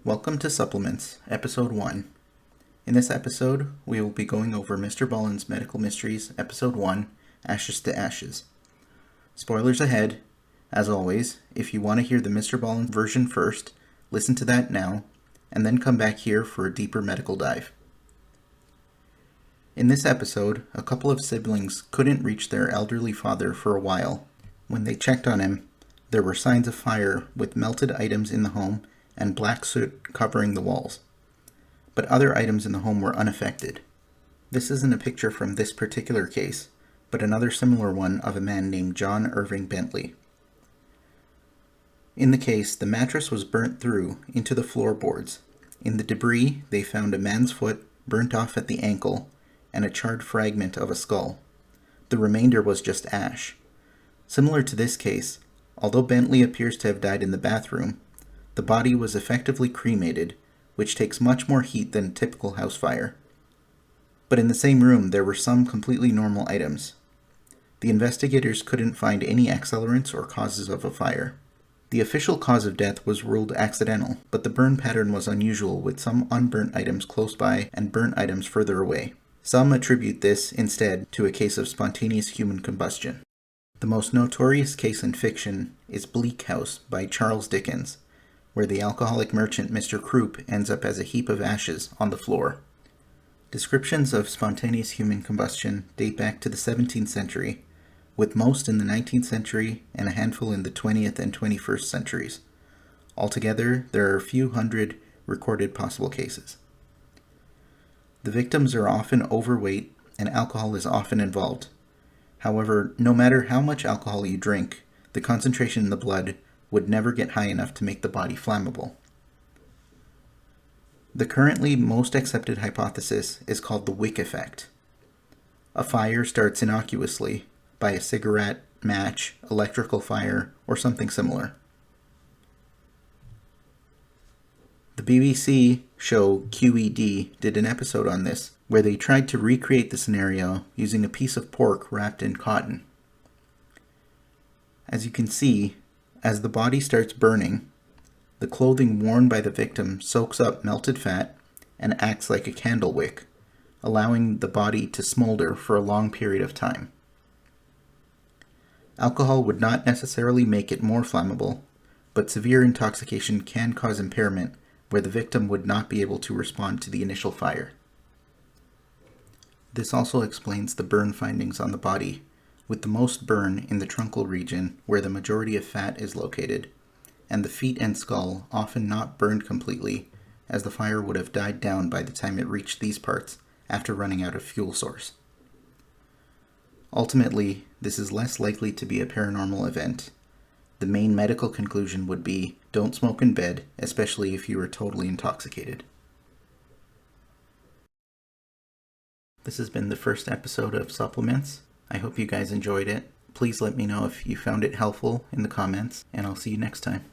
Welcome to Supplements, Episode 1. In this episode, we will be going over MrBallen's Medical Mysteries, Episode 1, Ashes to Ashes. Spoilers ahead. As always, if you want to hear the MrBallen version first, listen to that now, and then come back here for a deeper medical dive. In this episode, a couple of siblings couldn't reach their elderly father for a while. When they checked on him, there were signs of fire with melted items in the home and black soot covering the walls. But other items in the home were unaffected. This isn't a picture from this particular case, but another similar one of a man named John Irving Bentley. In the case, the mattress was burnt through into the floorboards. In the debris, they found a man's foot burnt off at the ankle and a charred fragment of a skull. The remainder was just ash. Similar to this case, although Bentley appears to have died in the bathroom, the body was effectively cremated, which takes much more heat than a typical house fire. But in the same room, there were some completely normal items. The investigators couldn't find any accelerants or causes of a fire. The official cause of death was ruled accidental, but the burn pattern was unusual, with some unburnt items close by and burnt items further away. Some attribute this, instead, to a case of spontaneous human combustion. The most notorious case in fiction is Bleak House by Charles Dickens, where the alcoholic merchant Mr. Croup ends up as a heap of ashes on the floor. Descriptions of spontaneous human combustion date back to the 17th century, with most in the 19th century and a handful in the 20th and 21st centuries. Altogether, there are a few hundred recorded possible cases. The victims are often overweight and alcohol is often involved. However, no matter how much alcohol you drink, the concentration in the blood would never get high enough to make the body flammable. The currently most accepted hypothesis is called the wick effect. A fire starts innocuously by a cigarette, match, electrical fire, or something similar. The BBC show QED did an episode on this, where they tried to recreate the scenario using a piece of pork wrapped in cotton. As you can see, as the body starts burning, the clothing worn by the victim soaks up melted fat and acts like a candle wick, allowing the body to smolder for a long period of time. Alcohol would not necessarily make it more flammable, but severe intoxication can cause impairment where the victim would not be able to respond to the initial fire. This also explains the burn findings on the body, with the most burn in the truncal region where the majority of fat is located, and the feet and skull often not burned completely, as the fire would have died down by the time it reached these parts after running out of fuel source. Ultimately, this is less likely to be a paranormal event. The main medical conclusion would be, don't smoke in bed, especially if you are totally intoxicated. This has been the first episode of Supplements. I hope you guys enjoyed it. Please let me know if you found it helpful in the comments, and I'll see you next time.